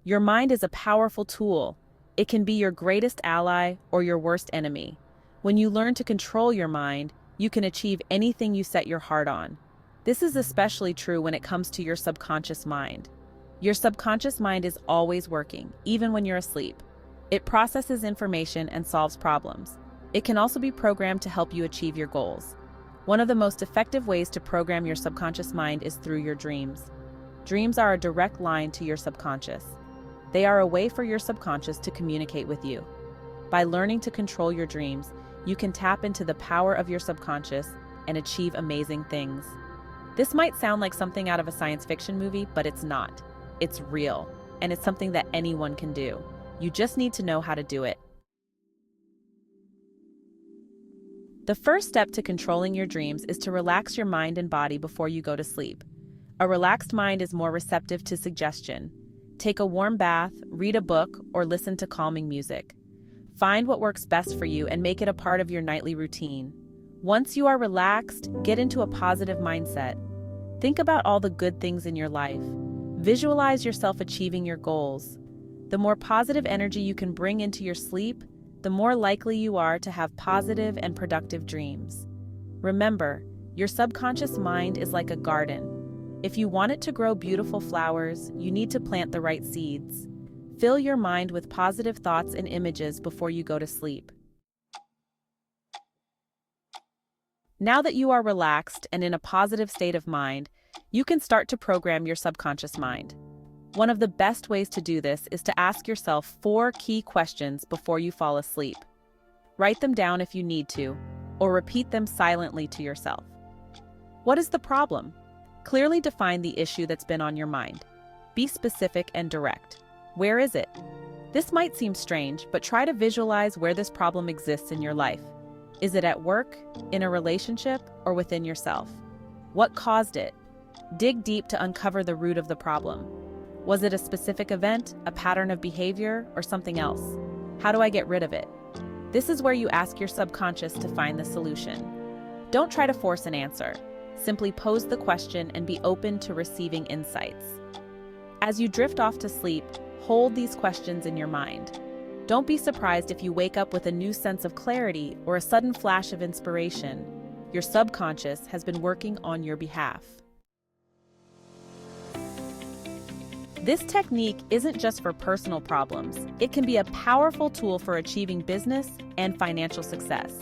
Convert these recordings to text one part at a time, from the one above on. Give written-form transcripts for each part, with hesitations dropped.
Your mind is a powerful tool. It can be your greatest ally or your worst enemy. When you learn to control your mind, you can achieve anything you set your heart on. This is especially true when it comes to your subconscious mind. Your subconscious mind is always working, even when you're asleep. It processes information and solves problems. It can also be programmed to help you achieve your goals. One of the most effective ways to program your subconscious mind is through your dreams. Dreams are a direct line to your subconscious. They are a way for your subconscious to communicate with you. By learning to control your dreams, you can tap into the power of your subconscious and achieve amazing things. This might sound like something out of a science fiction movie, but it's not. It's real, and it's something that anyone can do. You just need to know how to do it. The first step to controlling your dreams is to relax your mind and body before you go to sleep. A relaxed mind is more receptive to suggestion. Take a warm bath, read a book, or listen to calming music. Find what works best for you and make it a part of your nightly routine. Once you are relaxed, get into a positive mindset. Think about all the good things in your life. Visualize yourself achieving your goals. The more positive energy you can bring into your sleep, the more likely you are to have positive and productive dreams. Remember, your subconscious mind is like a garden. If you want it to grow beautiful flowers, you need to plant the right seeds. Fill your mind with positive thoughts and images before you go to sleep. Now that you are relaxed and in a positive state of mind, you can start to program your subconscious mind. One of the best ways to do this is to ask yourself 4 key questions before you fall asleep. Write them down if you need to, or repeat them silently to yourself. What is the problem? Clearly define the issue that's been on your mind. Be specific and direct. Where is it? This might seem strange, but try to visualize where this problem exists in your life. Is it at work, in a relationship, or within yourself? What caused it? Dig deep to uncover the root of the problem. Was it a specific event, a pattern of behavior, or something else? How do I get rid of it? This is where you ask your subconscious to find the solution. Don't try to force an answer. Simply pose the question and be open to receiving insights. As you drift off to sleep, hold these questions in your mind. Don't be surprised if you wake up with a new sense of clarity or a sudden flash of inspiration. Your subconscious has been working on your behalf. This technique isn't just for personal problems. It can be a powerful tool for achieving business and financial success.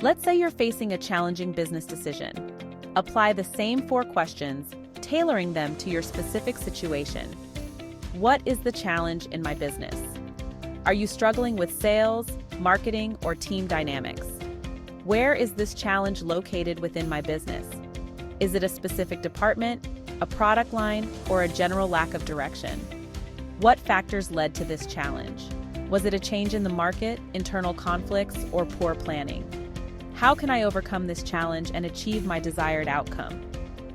Let's say you're facing a challenging business decision. Apply the same 4 questions, tailoring them to your specific situation. What is the challenge in my business? Are you struggling with sales, marketing, or team dynamics? Where is this challenge located within my business? Is it a specific department, a product line, or a general lack of direction? What factors led to this challenge? Was it a change in the market, internal conflicts, or poor planning? How can I overcome this challenge and achieve my desired outcome?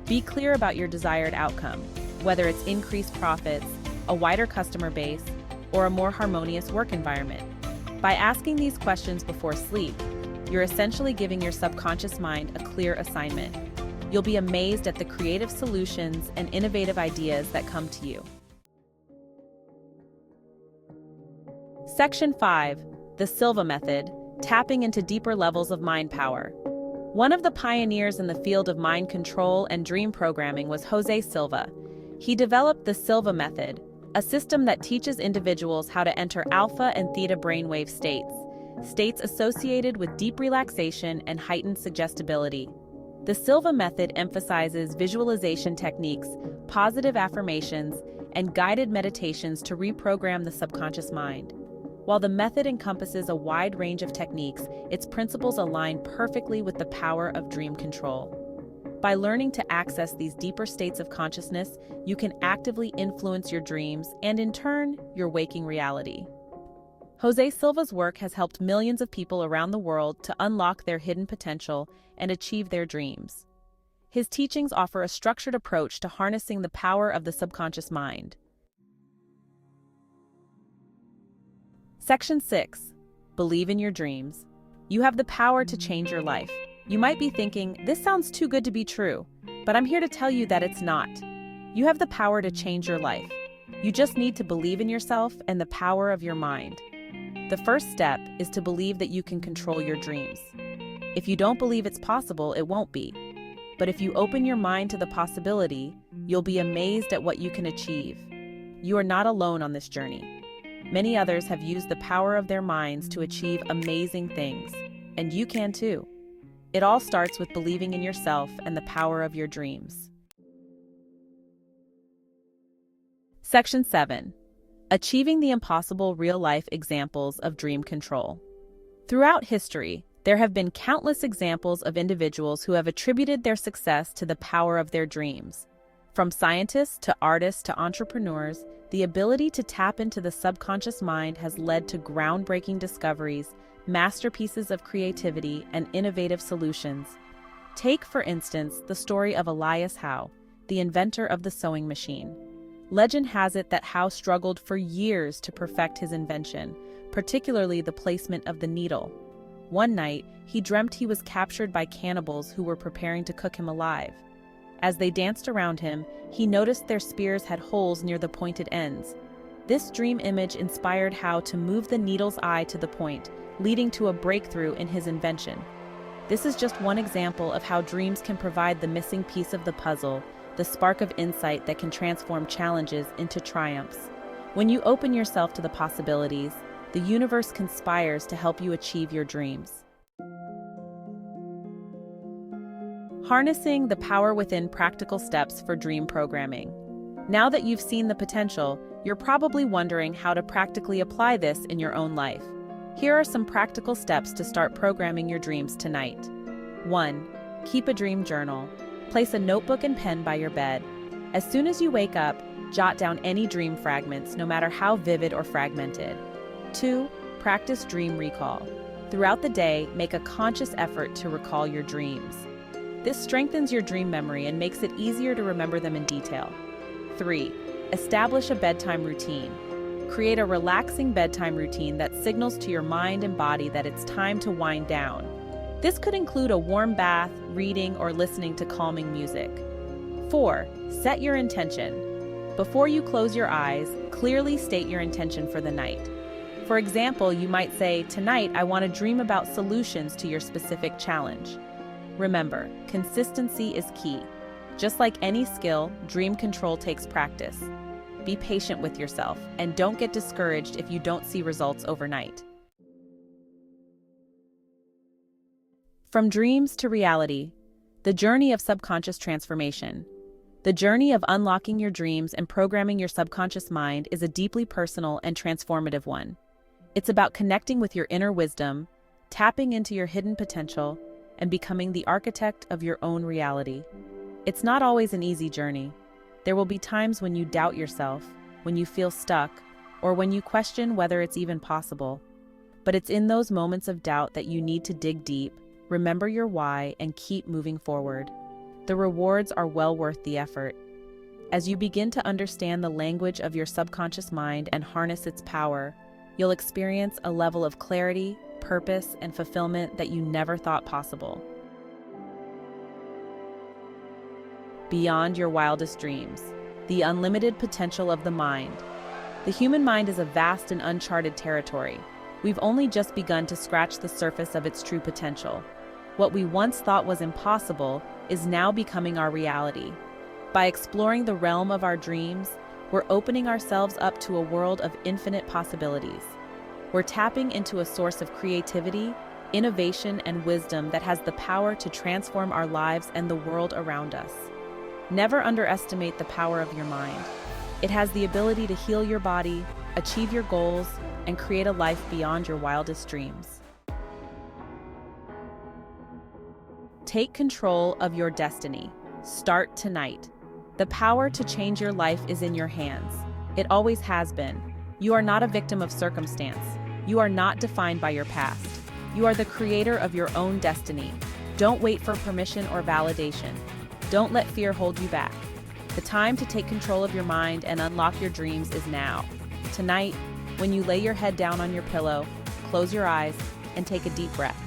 Be clear about your desired outcome, whether it's increased profits, a wider customer base, or a more harmonious work environment. By asking these questions before sleep, you're essentially giving your subconscious mind a clear assignment. You'll be amazed at the creative solutions and innovative ideas that come to you. Section 5. The Silva Method, Tapping into Deeper Levels of Mind Power. One of the pioneers in the field of mind control and dream programming was Jose Silva. He developed the Silva Method, a system that teaches individuals how to enter alpha and theta brainwave states associated with deep relaxation and heightened suggestibility. The Silva Method emphasizes visualization techniques, positive affirmations, and guided meditations to reprogram the subconscious mind. While the method encompasses a wide range of techniques, its principles align perfectly with the power of dream control. By learning to access these deeper states of consciousness, you can actively influence your dreams and, in turn, your waking reality. Jose Silva's work has helped millions of people around the world to unlock their hidden potential and achieve their dreams. His teachings offer a structured approach to harnessing the power of the subconscious mind. Section 6. Believe in your dreams. You have the power to change your life. You might be thinking, this sounds too good to be true, but I'm here to tell you that it's not. You have the power to change your life. You just need to believe in yourself and the power of your mind. The first step is to believe that you can control your dreams. If you don't believe it's possible, it won't be. But if you open your mind to the possibility, you'll be amazed at what you can achieve. You are not alone on this journey. Many others have used the power of their minds to achieve amazing things, and you can too. It all starts with believing in yourself and the power of your dreams. Section 7. Achieving the impossible real-life examples of dream control. Throughout history, there have been countless examples of individuals who have attributed their success to the power of their dreams. From scientists to artists to entrepreneurs, the ability to tap into the subconscious mind has led to groundbreaking discoveries, masterpieces of creativity, and innovative solutions. Take, for instance, the story of Elias Howe, the inventor of the sewing machine. Legend has it that Howe struggled for years to perfect his invention, particularly the placement of the needle. One night, he dreamt he was captured by cannibals who were preparing to cook him alive. As they danced around him, he noticed their spears had holes near the pointed ends. This dream image inspired Howe to move the needle's eye to the point, leading to a breakthrough in his invention. This is just one example of how dreams can provide the missing piece of the puzzle, the spark of insight that can transform challenges into triumphs. When you open yourself to the possibilities, the universe conspires to help you achieve your dreams. Harnessing the power within practical steps for dream programming. Now that you've seen the potential, you're probably wondering how to practically apply this in your own life. Here are some practical steps to start programming your dreams tonight. 1. Keep a dream journal. Place a notebook and pen by your bed. As soon as you wake up, jot down any dream fragments, no matter how vivid or fragmented. 2. Practice dream recall. Throughout the day, make a conscious effort to recall your dreams. This strengthens your dream memory and makes it easier to remember them in detail. 3. Establish a bedtime routine. Create a relaxing bedtime routine that signals to your mind and body that it's time to wind down. This could include a warm bath, reading, or listening to calming music. 4. Set your intention. Before you close your eyes, clearly state your intention for the night. For example, you might say, "Tonight, I want to dream about solutions to your specific challenge." Remember, consistency is key. Just like any skill, dream control takes practice. Be patient with yourself, and don't get discouraged if you don't see results overnight. From dreams to reality, the journey of subconscious transformation. The journey of unlocking your dreams and programming your subconscious mind is a deeply personal and transformative one. It's about connecting with your inner wisdom, tapping into your hidden potential, and becoming the architect of your own reality. It's not always an easy journey. There will be times when you doubt yourself, when you feel stuck, or when you question whether it's even possible. But it's in those moments of doubt that you need to dig deep, remember your why, and keep moving forward. The rewards are well worth the effort. As you begin to understand the language of your subconscious mind and harness its power, you'll experience a level of clarity, purpose, and fulfillment that you never thought possible. Beyond your wildest dreams, the unlimited potential of the mind. The human mind is a vast and uncharted territory. We've only just begun to scratch the surface of its true potential. What we once thought was impossible is now becoming our reality. By exploring the realm of our dreams, we're opening ourselves up to a world of infinite possibilities. We're tapping into a source of creativity, innovation, and wisdom that has the power to transform our lives and the world around us. Never underestimate the power of your mind. It has the ability to heal your body, achieve your goals, and create a life beyond your wildest dreams. Take control of your destiny. Start tonight. The power to change your life is in your hands. It always has been. You are not a victim of circumstance. You are not defined by your past. You are the creator of your own destiny. Don't wait for permission or validation. Don't let fear hold you back. The time to take control of your mind and unlock your dreams is now. Tonight, when you lay your head down on your pillow, close your eyes and take a deep breath.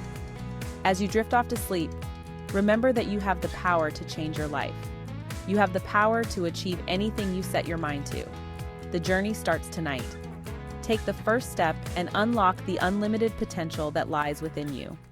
As you drift off to sleep, remember that you have the power to change your life. You have the power to achieve anything you set your mind to. The journey starts tonight. Take the first step and unlock the unlimited potential that lies within you.